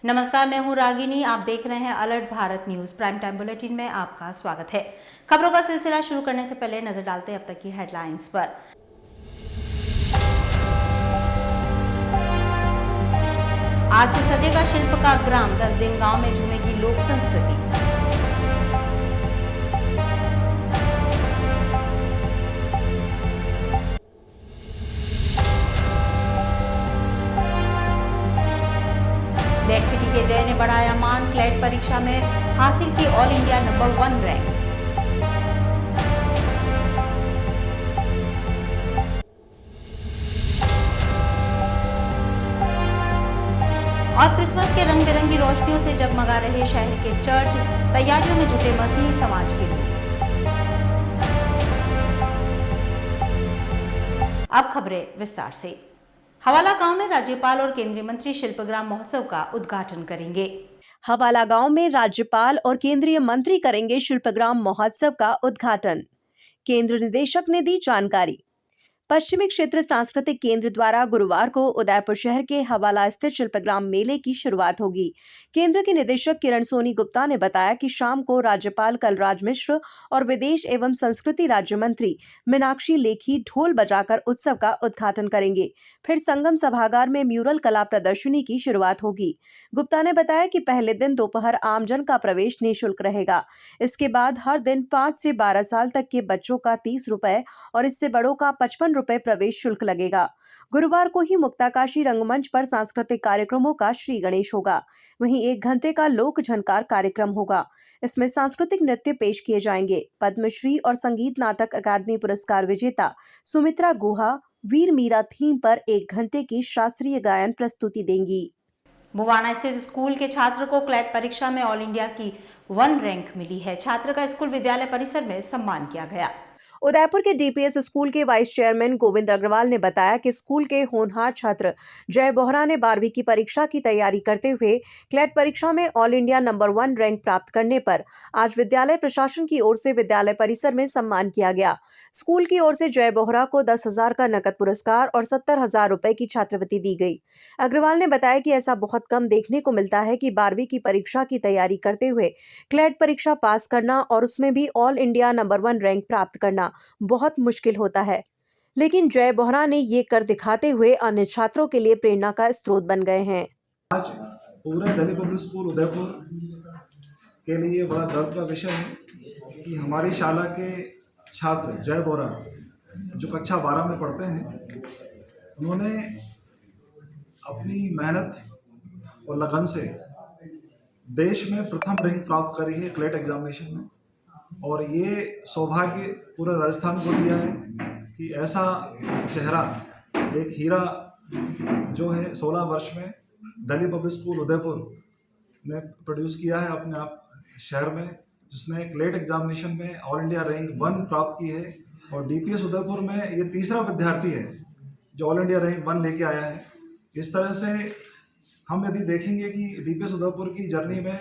नमस्कार, मैं हूं रागिनी। आप देख रहे हैं alert Bharat news prime time bulletin में आपका स्वागत है। खबरों का सिलसिला शुरू करने से पहले नजर डालते हैं अब तक की हेडलाइंस पर। आज से सजेगा शिल्प का ग्राम, 10 दिन गांव में झूमेगी लोक संस्कृति। लेक सिटी के जय ने बढ़ाया मान, क्लेट परीक्षा में हासिल की ऑल इंडिया नंबर 1 रैंक। और क्रिसमस के रंग बिरंगी रोशनियों से जगमगा रहे शहर के चर्च, तैयारियों में जुटे मसीही समाज के लोग। अब खबरें विस्तार से। हवाला गांव में राज्यपाल और केंद्रीय मंत्री शिल्पग्राम महोत्सव का उद्घाटन करेंगे। हवाला गांव में राज्यपाल और केंद्रीय मंत्री करेंगे शिल्पग्राम महोत्सव का उद्घाटन। केंद्र निदेशक ने दी जानकारी। पश्चिमी क्षेत्र सांस्कृतिक केंद्र द्वारा गुरुवार को उदयपुर शहर के हवाला स्थित शिल्पग्राम मेले की शुरुआत होगी। केंद्र के निदेशक किरण सोनी गुप्ता ने बताया कि शाम को राज्यपाल कलराज मिश्र और विदेश एवं संस्कृति राज्य मंत्री मीनाक्षी लेखी ढोल बजाकर उत्सव का उद्घाटन करेंगे। फिर संगम सभागार में म्यूरल कला प्रदर्शनी की शुरुआत होगी। गुप्ता ने बताया कि पहले दिन दोपहर आमजन का प्रवेश निःशुल्क रहेगा। इसके बाद हर दिन 5 से 12 साल तक के बच्चों का 30 रुपए और इससे बड़ों का 55 रुपए प्रवेश शुल्क लगेगा। गुरुवार को ही मुक्ताकाशी रंगमंच पर सांस्कृतिक कार्यक्रमों का श्री गणेश होगा। वहीं 1 घंटे का लोक झनकार कार्यक्रम होगा। इसमें सांस्कृतिक नृत्य पेश किए जाएंगे। पद्मश्री और संगीत नाटक अकादमी पुरस्कार विजेता सुमित्रा गुहा वीर मीरा थीम पर 1 घंटे की शास्त्रीय गायन प्रस्तुति देंगी। बुवाना स्थित स्कूल के छात्र को क्लेट परीक्षा में ऑल इंडिया की 1 रैंक मिली है। छात्र का स्कूल विद्यालय परिसर में सम्मान किया गया। उदयपुर के डीपीएस स्कूल के वाइस चेयरमैन गोविंद अग्रवाल ने बताया कि स्कूल के होनहार छात्र जय बोहरा ने 12वीं की परीक्षा की तैयारी करते हुए क्लेट परीक्षा में ऑल इंडिया नंबर 1 रैंक प्राप्त करने पर आज विद्यालय प्रशासन की ओर से विद्यालय परिसर में सम्मान किया गया। स्कूल की ओर से जय बोहरा को 10,000 का नकद पुरस्कार और 70,000 रुपए की छात्रवृत्ति दी गई। अग्रवाल ने बताया कि ऐसा बहुत कम देखने को मिलता है कि 12वीं की परीक्षा की तैयारी करते हुए क्लेट परीक्षा पास करना और उसमें भी ऑल इंडिया नंबर 1 रैंक प्राप्त करना बहुत मुश्किल होता है, लेकिन जय बोहरा ने ये कर दिखाते हुए अन्य छात्रों के लिए प्रेरणा का स्रोत बन गए हैं। आज पूरे दिल्ली पब्लिक स्कूल उदयपुर के लिए बड़ा गर्व का विषय है कि हमारी शाला के छात्र जय बोहरा जो कक्षा 12 में पढ़ते हैं, उन्होंने अपनी मेहनत और लगन से देश में प्रथम रैंक प्राप्त करी है क्लेट एग्जामिनेशन में। और ये सौभाग्य पूरे राजस्थान को दिया है कि ऐसा चेहरा, एक हीरा जो है 16 वर्ष में दिल्ली पब्लिक स्कूल उदयपुर ने प्रोड्यूस किया है अपने आप शहर में, जिसने क्लेट एग्जामिनेशन में ऑल इंडिया रैंक 1 प्राप्त की है। और डीपीएस उदयपुर में ये तीसरा विद्यार्थी है जो ऑल इंडिया रैंक 1 लेके आया है। इस तरह से हम यदि देखेंगे कि डीपीएस उदयपुर की जर्नी में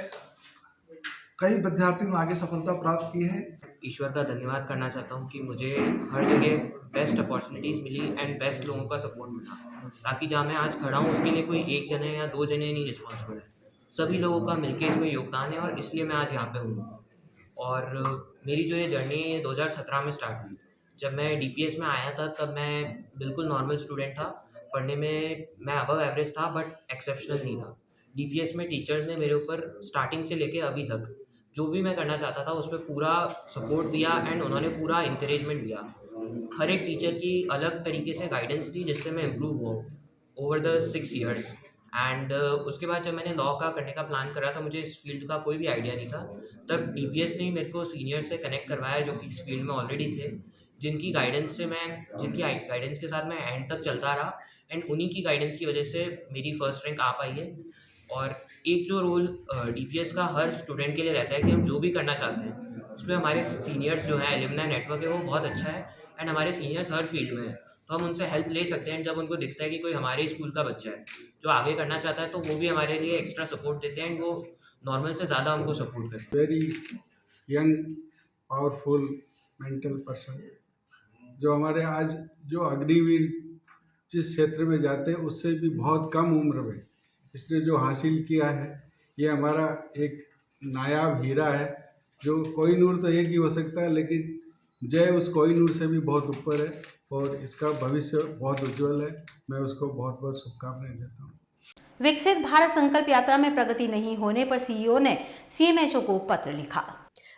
कई विद्यार्थियों ने आगे सफलता प्राप्त की है। ईश्वर का धन्यवाद करना चाहता हूँ कि मुझे हर जगह बेस्ट अपॉर्चुनिटीज़ मिली एंड बेस्ट लोगों का सपोर्ट मिला, ताकि जहाँ मैं आज खड़ा हूँ उसके लिए कोई 1 जने या 2 जने नहीं रिस्पॉन्सिबल है, सभी लोगों का मिलके इसमें योगदान है और इसलिए मैं आज यहाँ पे हूँ। और मेरी जो ये जर्नी है 2017 में स्टार्ट हुई। जब मैं डीपीएस में आया था तब मैं बिल्कुल नॉर्मल स्टूडेंट था, पढ़ने में मैं अबव एवरेज था बट एक्सेप्शनल नहीं था। डीपीएस में टीचर्स ने मेरे ऊपर स्टार्टिंग से लेके अभी तक जो भी मैं करना चाहता था उस पर पूरा सपोर्ट दिया एंड उन्होंने पूरा इंकरेजमेंट दिया। हर एक टीचर की अलग तरीके से गाइडेंस दी जिससे मैं इम्प्रूव हुआ ओवर द 6 ईयर्स। एंड उसके बाद जब मैंने लॉ का करने का प्लान करा था, मुझे इस फील्ड का कोई भी आइडिया नहीं था, तब डीपीएस ने ही मेरे को सीनियर से कनेक्ट करवाया जो कि इस फील्ड में ऑलरेडी थे, जिनकी गाइडेंस के साथ मैं एंड तक चलता रहा एंड उन्हीं की गाइडेंस की वजह से मेरी फर्स्ट रैंक आ पाई है। और एक जो रोल डीपीएस का हर स्टूडेंट के लिए रहता है कि हम जो भी करना चाहते हैं उसमें हमारे सीनियर्स जो हैं, एलुमनाई नेटवर्क है वो बहुत अच्छा है एंड हमारे सीनियर्स हर फील्ड में हैं, तो हम उनसे हेल्प ले सकते हैं। जब उनको दिखता है कि कोई हमारे स्कूल का बच्चा है जो आगे करना चाहता है तो वो भी हमारे लिए एक्स्ट्रा सपोर्ट देते हैं एंड वो नॉर्मल से ज़्यादा हमको सपोर्ट करते हैं। Very young powerful mental person जो हमारे आज जो अग्निवीर जिस क्षेत्र में जाते हैं उससे भी बहुत कम उम्र में इसने जो हासिल किया है ये हमारा एक नायाब हीरा है। जो कोहिनूर तो एक ही हो सकता है, लेकिन जय उस कोहिनूर से भी बहुत ऊपर है और इसका भविष्य बहुत उज्जवल है। मैं उसको बहुत बहुत शुभकामनाएं देता हूँ। विकसित भारत संकल्प यात्रा में प्रगति नहीं होने पर सीईओ ने सीएमएचओ को पत्र लिखा।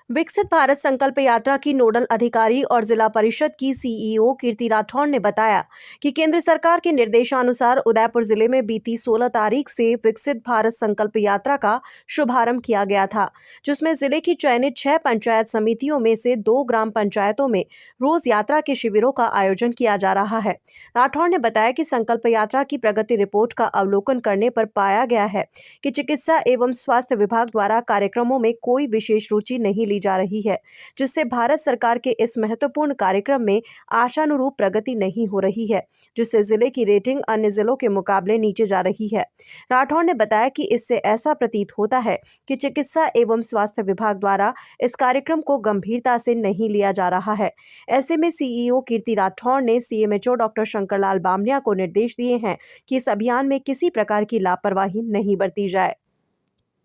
विकसित भारत संकल्प यात्रा की नोडल अधिकारी और जिला परिषद की सीईओ कीर्ति राठौड़ ने बताया कि केंद्र सरकार के निर्देशानुसार उदयपुर जिले में बीती 16 तारीख से विकसित भारत संकल्प यात्रा का शुभारंभ किया गया था, जिसमें जिले की चयनित 6 पंचायत समितियों में से 2 ग्राम पंचायतों में रोज यात्रा के शिविरों का आयोजन किया जा रहा है। राठौड़ ने बताया कि संकल्प यात्रा की प्रगति रिपोर्ट का अवलोकन करने पर पाया गया है कि चिकित्सा एवं स्वास्थ्य विभाग द्वारा कार्यक्रमों में कोई विशेष रुचि नहीं जा रही है, जिससे भारत सरकार के इस महत्वपूर्ण कार्यक्रम में आशानुरूप प्रगति नहीं हो रही है, जिससे जिले की रेटिंग अन्य जिलों के मुकाबले नीचे जा रही है। राठौड़ ने बताया कि इससे ऐसा प्रतीत होता है कि चिकित्सा एवं स्वास्थ्य विभाग द्वारा इस कार्यक्रम को गंभीरता से नहीं लिया जा रहा है। ऐसे में सीईओ कीर्ति राठौड़ ने सीएमएचओ डॉक्टर शंकरलाल बामनिया को निर्देश दिए हैं कि इस अभियान में किसी प्रकार की लापरवाही नहीं बरती जाए।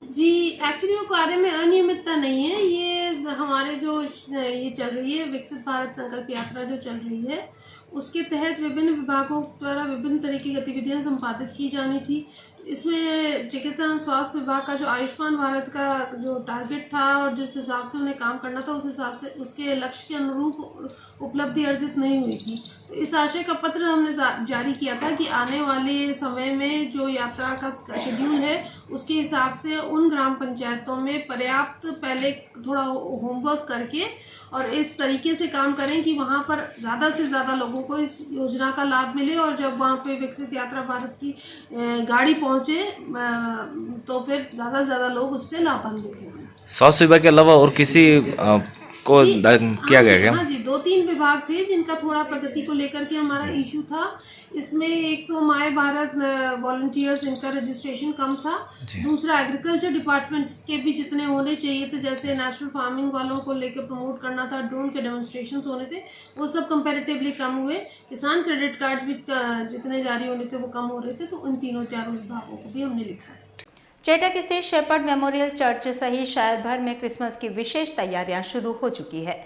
जी, एक्चुअली वो कार्य में अनियमितता नहीं है। ये हमारे जो ये चल रही है विकसित भारत संकल्प यात्रा जो चल रही है, उसके तहत विभिन्न विभागों द्वारा विभिन्न तरह की गतिविधियां संपादित की जानी थी। इसमें चिकित्सा एवं स्वास्थ्य विभाग का जो आयुष्मान भारत का जो टारगेट था और जिस हिसाब से उन्हें काम करना था, उस हिसाब से उसके लक्ष्य के अनुरूप उपलब्धि अर्जित नहीं हुई थी। तो इस आशय का पत्र हमने जारी किया था कि आने वाले समय में जो यात्रा का शेड्यूल है उसके हिसाब से उन ग्राम पंचायतों में पर्याप्त पहले थोड़ा होमवर्क करके और इस तरीके से काम करें कि वहाँ पर ज़्यादा से ज़्यादा लोगों को इस योजना का लाभ मिले और जब वहाँ पे विकसित यात्रा भारत की गाड़ी पहुँचे तो फिर ज़्यादा से ज़्यादा लोग उससे लाभान्वित हों। स्वास्थ्य विभाग के अलावा और किसी को किया गया क्या? हाँ जी, 2-3 विभाग थे जिनका थोड़ा प्रगति को लेकर के हमारा इशू था। इसमें एक तो माय भारत वॉलंटियर्स, इनका रजिस्ट्रेशन कम था। दूसरा एग्रीकल्चर डिपार्टमेंट के भी जितने होने चाहिए थे, जैसे नेचुरल फार्मिंग वालों को लेकर प्रमोट करना था, ड्रोन के डेमोन्स्ट्रेशंस होने थे, वो सब कंपैरेटिवली कम हुए। किसान क्रेडिट कार्ड्स भी जितने जारी होने थे वो कम हो रहे थे। तो उन तीनों चारों विभागों को भी हमने लिखा है। चेटक स्थित शेपर्ड मेमोरियल चर्च सहित शहर भर में क्रिसमस की विशेष तैयारियां शुरू हो चुकी है।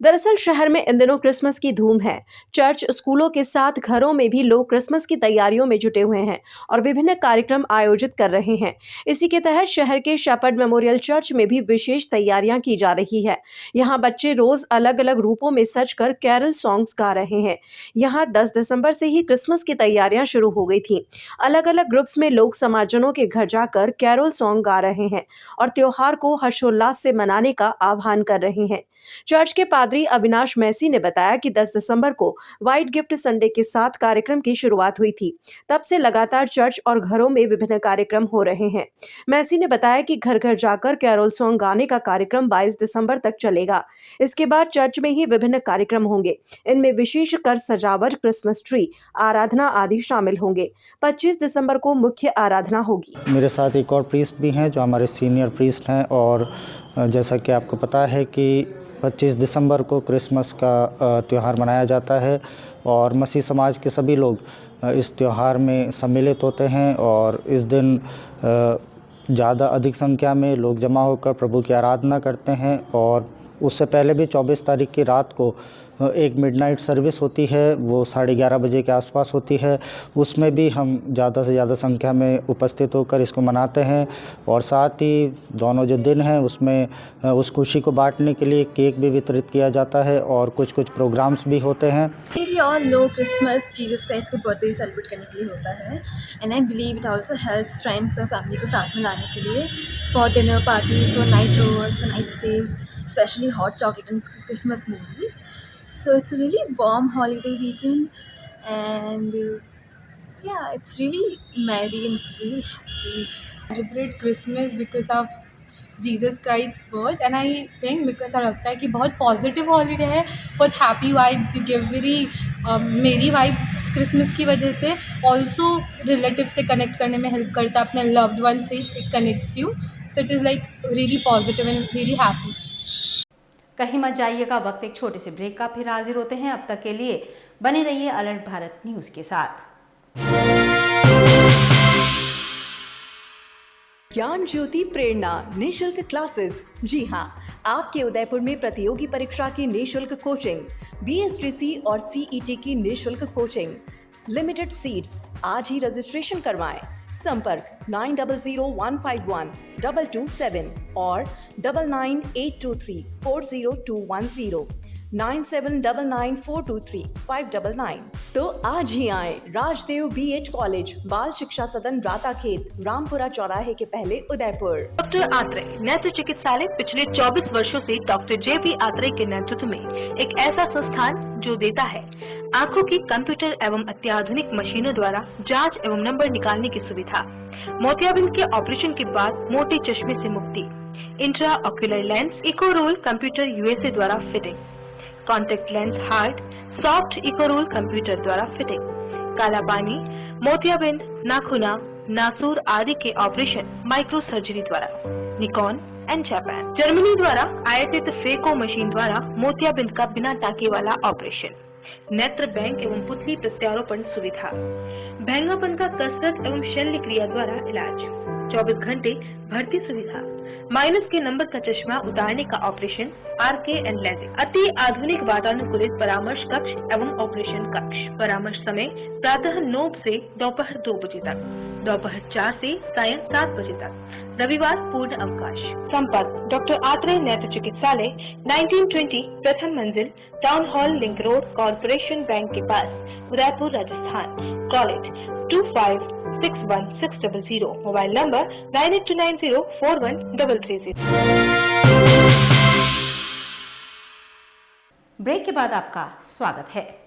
दरअसल शहर में इन दिनों क्रिसमस की धूम है। चर्च, स्कूलों के साथ घरों में भी लोग क्रिसमस की तैयारियों में जुटे हुए हैं और विभिन्न कार्यक्रम आयोजित कर रहे हैं। इसी के तहत शहर के शेपर्ड मेमोरियल चर्च में भी विशेष तैयारियां की जा रही है। यहाँ बच्चे रोज अलग अलग रूपों में सजकर कैरल सॉन्ग्स गा रहे हैं। यहाँ 10 दिसंबर से ही क्रिसमस की तैयारियां शुरू हो गई थी। अलग अलग ग्रुप्स में लोग समाजजनों के घर जाकर कैरल सॉन्ग गा रहे हैं और त्योहार को हर्षोल्लास से मनाने का आह्वान कर रहे हैं। चर्च के पादरी अविनाश मैसी ने बताया कि 10 दिसंबर को व्हाइट गिफ्ट संडे के साथ कार्यक्रम की शुरुआत हुई थी। तब से लगातार चर्च और घरों में विभिन्न कार्यक्रम हो रहे हैं। मैसी ने बताया कि घर घर जाकर कैरोल सॉन्ग गाने का कार्यक्रम 22 दिसंबर तक चलेगा। इसके बाद चर्च में ही विभिन्न कार्यक्रम होंगे। इनमें विशेष कर सजावट, क्रिसमस ट्री, आराधना आदि शामिल होंगे। 25 दिसंबर को मुख्य आराधना होगी। मेरे साथ एक और प्रीस्ट भी हैं जो हमारे सीनियर प्रीस्ट हैं और जैसा कि आपको पता है कि 25 दिसंबर को क्रिसमस का त्यौहार मनाया जाता है और मसीह समाज के सभी लोग इस त्यौहार में सम्मिलित होते हैं और इस दिन ज़्यादा अधिक संख्या में लोग जमा होकर प्रभु की आराधना करते हैं। और उससे पहले भी 24 तारीख की रात को एक मिडनाइट सर्विस होती है, वो 11:30 बजे के आसपास होती है। उसमें भी हम ज़्यादा से ज़्यादा संख्या में उपस्थित होकर इसको मनाते हैं और साथ ही दोनों जो दिन हैं उसमें उस खुशी को बांटने के लिए केक भी वितरित किया जाता है और कुछ प्रोग्राम्स भी होते हैं। We all know Christmas Jesus Christ का बर्थडे सेलिब्रेट करने के लिए होता है and I believe it also helps friends और फैमिली को साथ में लाने के लिए for dinner parties, for night rovers, for night stays, specially hot chocolate and Christmas movies. So it's a really warm holiday weekend and yeah, it's really merry and it's really happy. Celebrate Christmas because of Jesus Christ's birth and I think because ऐसा लगता है कि बहुत positive holiday है, बहुत happy vibes, you give very मेरी vibes Christmas की वजह से. ऑल्सो रिलेटिव से कनेक्ट करने में हेल्प करता है, अपने लव्ड वन से it connects you. So it is like really positive and really happy. कहीं मत जाइएगा, वक्त एक छोटे से ब्रेक का, फिर हाजिर होते हैं। अब तक के लिए बने रहिए अलर्ट भारत न्यूज़ के साथ। ज्ञान ज्योति प्रेरणा निशुल्क क्लासेस। जी हाँ, आपके उदयपुर में प्रतियोगी परीक्षा की निशुल्क कोचिंग, BSTC और CET की निशुल्क कोचिंग, लिमिटेड सीट्स। आज ही रजिस्ट्रेशन करवाएं। संपर्क 9001512227 और 9982340210, 9799423599। तो आज ही आए राजदेव BH कॉलेज, बाल शिक्षा सदन, राताखेत, रामपुरा चौराहे के पहले, उदयपुर। डॉक्टर आत्रेय नेत्र चिकित्सालय पिछले 24 वर्षों से डॉक्टर JP आत्रेय के नेतृत्व में एक ऐसा संस्थान जो देता है आंखों की कंप्यूटर एवं अत्याधुनिक मशीनों द्वारा जांच एवं नंबर निकालने की सुविधा, मोतियाबिंद के ऑपरेशन के बाद मोटे चश्मे से मुक्ति, इंट्रा ऑक्यूलर लेंस इको रोल कंप्यूटर USA द्वारा fitting, contact lens hard soft इको रोल कंप्यूटर द्वारा फिटिंग, काला पानी, मोतियाबिंद, नाखूना, नासूर आदि के ऑपरेशन माइक्रो सर्जरी द्वारा, निकॉन एंड जापान, जर्मनी द्वारा आयातित फेको मशीन द्वारा मोतियाबिंद का बिना टाके वाला ऑपरेशन, नेत्र बैंक एवं पुतली प्रत्यारोपण सुविधा, भैंगापन का कसरत एवं शल्य क्रिया द्वारा इलाज, 24 घंटे भर्ती सुविधा, माइनस के नंबर का चश्मा उतारने का ऑपरेशन, RK एंड लेजिक, अति आधुनिक वातानुकूलित परामर्श कक्ष एवं ऑपरेशन कक्ष। परामर्श समय प्रातः 9 से दोपहर 2 बजे तक, दोपहर 4 से सायं 7 बजे तक, रविवार पूर्ण अवकाश। संपर्क डॉक्टर आत्रेय नेत्र चिकित्सालय 1920 प्रथम मंजिल, town hall, link road, corporation bank के पास, Udaipur, Rajasthan. College 256160, mobile number 9829041330। Break के बाद आपका स्वागत है।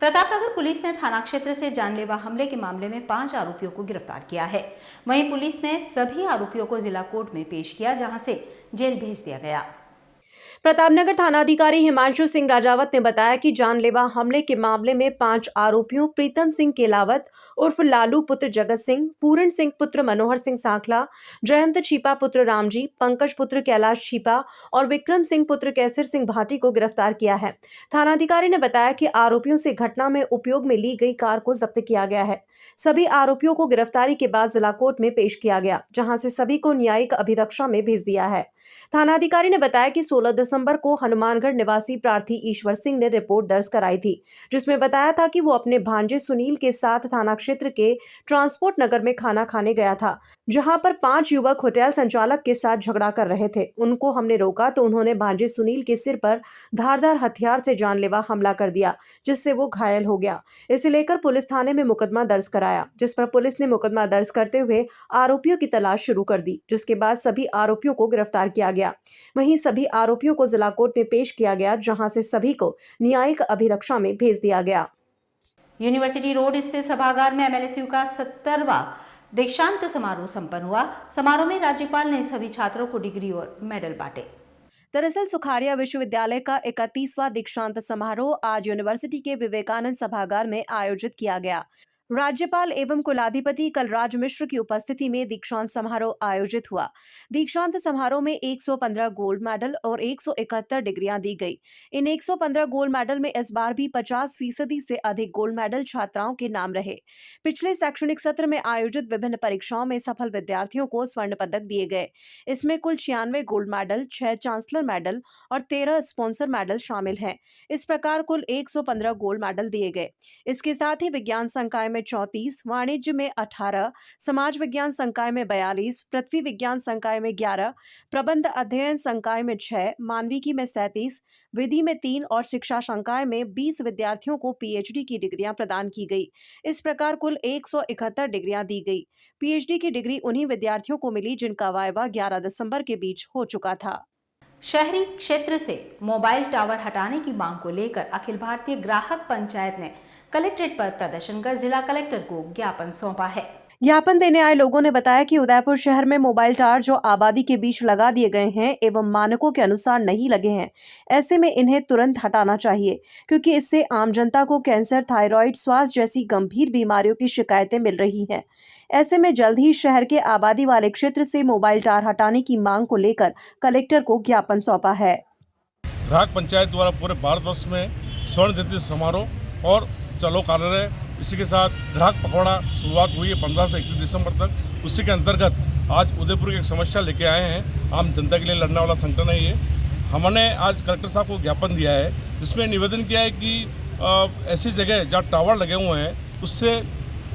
प्रतापनगर पुलिस ने थाना क्षेत्र से जानलेवा हमले के मामले में 5 आरोपियों को गिरफ्तार किया है। वहीं पुलिस ने सभी आरोपियों को जिला कोर्ट में पेश किया, जहां से जेल भेज दिया गया। प्रतापनगर थानाधिकारी हिमांशु सिंह राजावत ने बताया कि जानलेवा हमले के मामले में 5 आरोपियों प्रीतम सिंह केलावत उर्फ लालू पुत्र जगत सिंह, पूरण सिंह पुत्र मनोहर सिंह सांखला, जयंत छीपा पुत्र रामजी, पंकज पुत्र कैलाश छीपा और विक्रम सिंह पुत्र कैसर सिंह भाटी को गिरफ्तार किया है। थानाधिकारी ने बताया कि आरोपियों से घटना में उपयोग में ली गई कार को जब्त किया गया है। सभी आरोपियों को गिरफ्तारी के बाद जिला कोर्ट में पेश किया गया, जहां से सभी को न्यायिक अभिरक्षा में भेज दिया है। थानाधिकारी ने बताया कि 16 दिसंबर को हनुमानगढ़ निवासी प्रार्थी ईश्वर सिंह ने रिपोर्ट दर्ज कराई थी, जिसमें बताया था कि वो अपने भांजे सुनील के साथ थाना क्षेत्र के ट्रांसपोर्ट नगर में खाना खाने गया था, जहां पर 5 युवक होटल संचालक के साथ झगड़ा कर रहे थे। उनको हमने रोका तो उन्होंने भांजे सुनील के सिर पर धारदार हथियार से जानलेवा हमला कर दिया, जिससे वो घायल हो गया। इसे लेकर पुलिस थाने में मुकदमा दर्ज कराया, जिस पर पुलिस ने मुकदमा दर्ज करते हुए आरोपियों की तलाश शुरू कर दी, जिसके बाद सभी आरोपियों को गिरफ्तार किया गया। वहीं सभी आरोपियों को जिला कोर्ट में पेश किया गया, जहां से सभी को न्यायिक अभिरक्षा में भेज दिया गया। यूनिवर्सिटी रोड स्थित सभागार में MLSU का 70वां दीक्षांत समारोह संपन्न हुआ। समारोह में राज्यपाल ने सभी छात्रों को डिग्री और मेडल बांटे। दरअसल सुखाड़िया विश्वविद्यालय का 31वां दीक्षांत समारोह आज यूनिवर्सिटी के विवेकानंद सभागार में आयोजित किया गया। राज्यपाल एवं कुलाधिपति कलराज मिश्र की उपस्थिति में दीक्षांत समारोह आयोजित हुआ। दीक्षांत समारोह में 115 गोल्ड मेडल और 171 डिग्रियां दी गई। इन 115 गोल्ड मेडल में इस बार भी 50% से अधिक गोल्ड मेडल छात्राओं के नाम रहे। पिछले शैक्षणिक सत्र में आयोजित विभिन्न परीक्षाओं में सफल विद्यार्थियों को स्वर्ण पदक दिए गए। इसमें कुल 96 गोल्ड मेडल, 6 चांसलर मेडल और 13 स्पॉन्सर मेडल शामिल हैं। इस प्रकार कुल 115 गोल्ड मेडल दिए गए। इसके साथ ही विज्ञान संकाय में 34, वाणिज्य में 18, समाज विज्ञान संकाय में 42, पृथ्वी विज्ञान संकाय में 11, प्रबंध अध्ययन संकाय में 6, मानविकी में 37, विधि में 3 और शिक्षा संकाय में 20 विद्यार्थियों को PhD की डिग्रियां प्रदान की गई। इस प्रकार कुल 171 डिग्रियां दी गई। PhD की डिग्री उन्हीं विद्यार्थियों को मिली जिनका वाइवा 11 दिसंबर के बीच हो चुका था। शहरी क्षेत्र से मोबाइल टावर हटाने की मांग को लेकर अखिल भारतीय ग्राहक पंचायत ने कलेक्ट्रेट पर प्रदर्शन कर जिला कलेक्टर को ज्ञापन सौंपा है। ज्ञापन देने आए लोगों ने बताया कि उदयपुर शहर में मोबाइल टावर जो आबादी के बीच लगा दिए गए हैं एवं मानकों के अनुसार नहीं लगे हैं, ऐसे में इन्हें तुरंत हटाना चाहिए, क्योंकि इससे आम जनता को कैंसर, थायराइड, श्वास जैसी गंभीर बीमारियों की शिकायतें मिल रही हैं। ऐसे में जल्द ही शहर के आबादी वाले क्षेत्र से मोबाइल टावर हटाने की मांग को लेकर कलेक्टर को ज्ञापन सौंपा है। ग्राहक पंचायत द्वारा पूरे भारतवर्ष में स्वर्ण जयंती समारोह और चलो कार्यालय इसी के साथ ग्राहक पखवाड़ा शुरुआत हुई है 15 से 31 दिसंबर तक। उसी के अंतर्गत आज उदयपुर की एक समस्या लेके आए हैं। आम जनता के लिए लड़ने वाला संगठन है ये। हमने आज कलेक्टर साहब को ज्ञापन दिया है जिसमें निवेदन किया है कि ऐसी जगह जहाँ टावर लगे हुए हैं उससे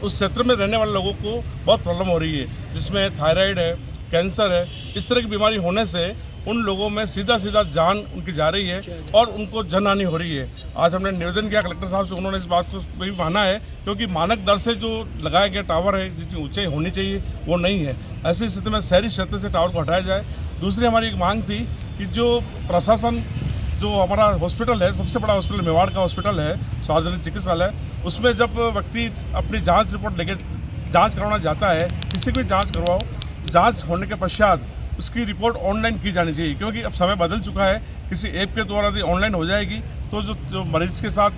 उस क्षेत्र में रहने वाले लोगों को बहुत प्रॉब्लम हो रही है, जिसमें थायराइड है, कैंसर है, इस तरह की बीमारी होने से उन लोगों में सीधा जान उनकी जा रही है और उनको जनहानि हो रही है। आज हमने निवेदन किया कलेक्टर साहब से, उन्होंने इस बात को भी माना है क्योंकि मानक दर से जो लगाया गया टावर है जितनी ऊंचाई होनी चाहिए वो नहीं है। ऐसी स्थिति में शहरी क्षेत्र से टावर को हटाया जाए। दूसरी हमारी एक मांग थी कि जो प्रशासन जो हमारा हॉस्पिटल है, सबसे बड़ा हॉस्पिटल मेवाड़ का हॉस्पिटल है, सार्वजनिक चिकित्सालय, उसमें जब व्यक्ति अपनी जाँच रिपोर्ट लेके जाँच करवाना जाता है, किसी की भी जाँच करवाओ, जाँच होने के पश्चात उसकी रिपोर्ट ऑनलाइन की जानी चाहिए क्योंकि अब समय बदल चुका है। किसी ऐप के द्वारा यदि ऑनलाइन हो जाएगी तो जो मरीज के साथ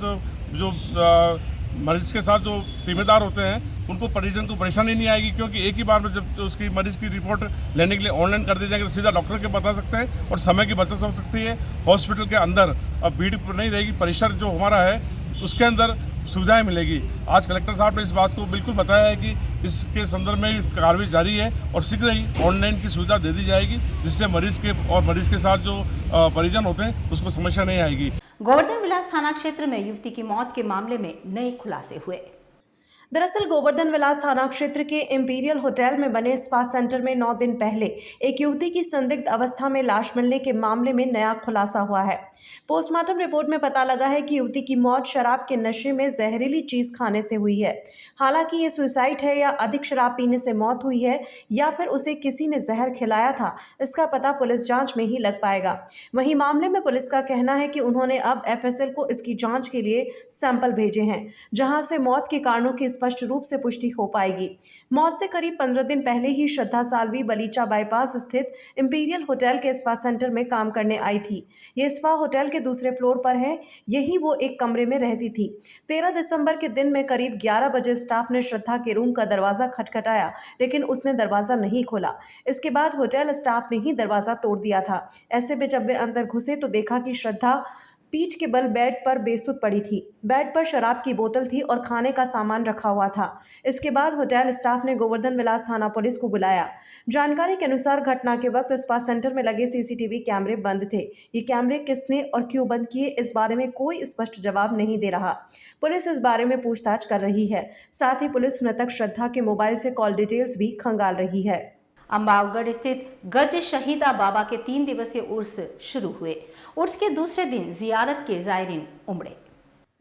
जो जिम्मेदार होते हैं उनको परिजन को परेशानी नहीं आएगी क्योंकि एक ही बार में जब उसकी मरीज की रिपोर्ट लेने के लिए ऑनलाइन कर दी जाएगी तो सीधा डॉक्टर के बता सकते हैं और समय की बचत हो सकती है। हॉस्पिटल के अंदर अब भीड़ नहीं रहेगी, परिसर जो हमारा है उसके अंदर सुविधाएं मिलेगी। आज कलेक्टर साहब ने इस बात को बिल्कुल बताया है कि इसके संदर्भ में कार्रवाई जारी है और शीघ्र ही ऑनलाइन की सुविधा दे दी जाएगी जिससे मरीज के साथ जो परिजन होते हैं उसको समस्या नहीं आएगी। गोवर्धन विलास थाना क्षेत्र में युवती की मौत के मामले में नए खुलासे हुए। दरअसल गोवर्धन विलास थाना क्षेत्र के इंपीरियल होटल में बने स्पा सेंटर में 9 दिन पहले एक युवती की संदिग्ध अवस्था में लाश मिलने के मामले में नया खुलासा हुआ है। पोस्टमार्टम रिपोर्ट में पता लगा है कि युवती की मौत शराब के नशे में जहरीली चीज खाने से हुई है। हालांकि ये सुसाइड है या अधिक शराब पीने से मौत हुई है या फिर उसे किसी ने जहर खिलाया था, इसका पता पुलिस जांच में ही लग पाएगा। वहीं मामले में पुलिस का कहना है कि उन्होंने अब FSL को इसकी जांच के लिए सैंपल भेजे हैं, जहां से मौत के कारणों की स्पष्ट रूप से पुष्टि हो पाएगी। मौत से करीब 15 दिन पहले ही श्रद्धा सालवी बलीचा बाईपास स्थित इंपीरियल होटल के स्पा सेंटर में काम करने आई थी। ये स्पा होटल के दूसरे फ्लोर पर है, यही वो एक कमरे में रहती थी। 13 दिसंबर के दिन में करीब 11 बजे स्टाफ ने श्रद्धा के रूम का दरवाजा खटखटाया, लेकिन उसने दरवाजा नहीं खोला। इसके बाद होटल स्टाफ ने ही दरवाजा तोड़ दिया था। ऐसे में जब वे अंदर घुसे तो देखा कि श्रद्धा पीठ के बल बेड पर बेसुध पड़ी थी। बेड पर शराब की बोतल थी और खाने का सामान रखा हुआ था। इसके बाद होटल स्टाफ ने गोवर्धन विलास थाना पुलिस को बुलाया। जानकारी के अनुसार घटना के वक्त स्पा सेंटर में लगे CCTV कैमरे बंद थे। ये कैमरे किसने और क्यों बंद किए, इस बारे में कोई स्पष्ट जवाब नहीं दे रहा। पुलिस इस बारे में पूछताछ कर रही है। साथ ही पुलिस मृतक श्रद्धा के मोबाइल से कॉल डिटेल्स भी खंगाल रही है। अम्बावगढ़ स्थित गज शहीदा बाबा के 3 दिवसीय उर्स शुरू हुए। उर्स के दूसरे दिन जियारत के जायरीन उमड़े।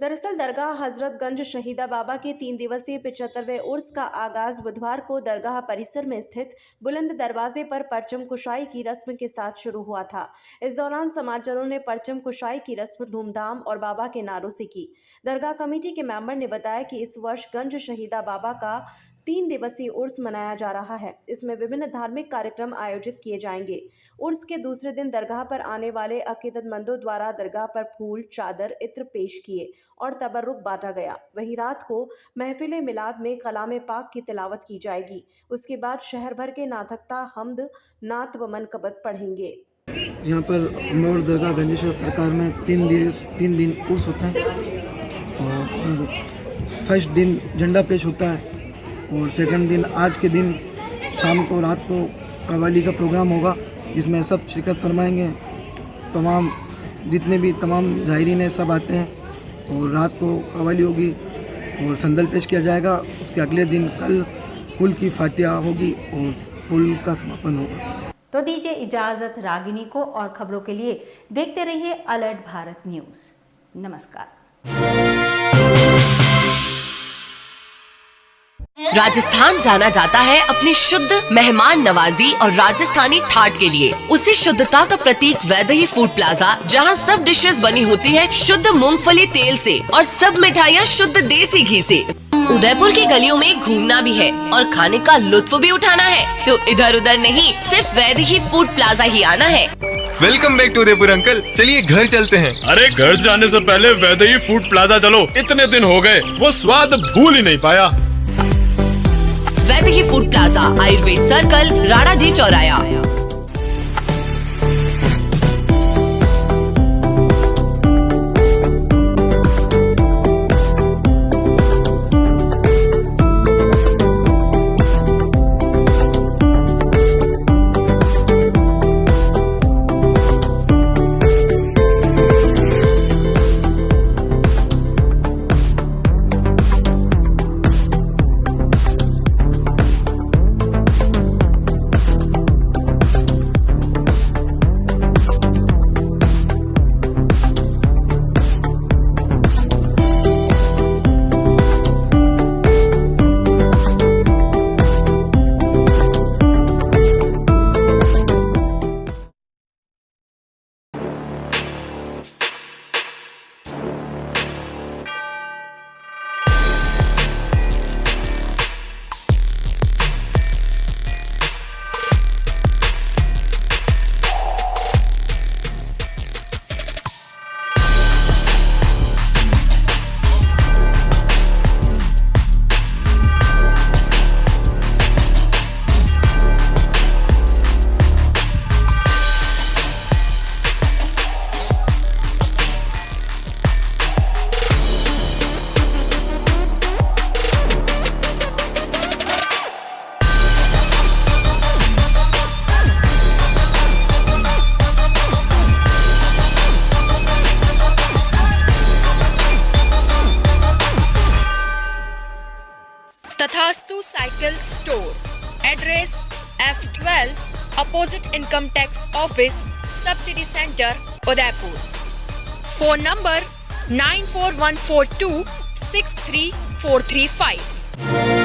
दरअसल दरगाह हजरतगंज शहीदा बाबा के 3 दिवसीय 75वें उर्स का आगाज बुधवार को दरगाह परिसर में स्थित बुलंद दरवाजे पर परचम कुशाई की रस्म के साथ शुरू हुआ था। इस दौरान समाजजनों ने परचम कुशाई की रस्म धूमधाम और बाबा के नारों से की। दरगाह कमेटी के मेंबर ने बताया कि इस वर्ष गंज शहीदा बाबा का 3 दिवसीय उर्स मनाया जा रहा है। इसमें विभिन्न धार्मिक कार्यक्रम आयोजित किए जाएंगे। उर्स के दूसरे दिन दरगाह पर आने वाले अकीदतमंदों द्वारा दरगाह पर फूल, चादर, इत्र पेश किए और तबर्रुक बांटा गया। वहीं रात को महफिल मिलाद में कलाम पाक की तिलावत की जाएगी। उसके बाद शहर भर के नाथकता, हम्द, नात व मनकबत पढ़ेंगे। यहाँ पर अम्बावगढ़ दरगाह गंजेश्वर सरकार में 3 दिन उर्स होता है और फर्स्ट दिन झंडा पेश होता है और सेकंड दिन आज के दिन शाम को रात को कव्वाली का प्रोग्राम होगा जिसमें सब शिरकत फरमाएंगे। तमाम जितने भी तमाम ज़ाहिरीन हैं सब आते हैं और रात को कव्वाली होगी और संदल पेश किया जाएगा। उसके अगले दिन कल कुल की फातिहा होगी और कुल का समापन होगा। तो दीजिए इजाजत रागिनी को, और खबरों के लिए देखते रहिए अलर्ट भारत न्यूज़। नमस्कार। राजस्थान जाना जाता है अपनी शुद्ध मेहमान नवाजी और राजस्थानी ठाट के लिए। उसी शुद्धता का प्रतीक वैदेही फूड प्लाजा, जहां सब डिशेस बनी होती है शुद्ध मूंगफली तेल से और सब मिठाइयाँ शुद्ध देसी घी से। उदयपुर की गलियों में घूमना भी है और खाने का लुत्फ भी उठाना है तो इधर उधर नहीं, सिर्फ वैदेही फूड प्लाजा ही आना है। Welcome back to Udaipur uncle, चलिए घर चलते हैं। अरे घर जाने से पहले वैदेही फूड प्लाजा चलो, इतने दिन हो गए वो स्वाद भूल ही नहीं पाया। Vaidehi food plaza, Ayurveda circle, Rana ji चौराया। Daihatsu Cycle Store. Address F12 opposite Income Tax Office, Subsidy Center, Udaipur. Phone number 94142 63435.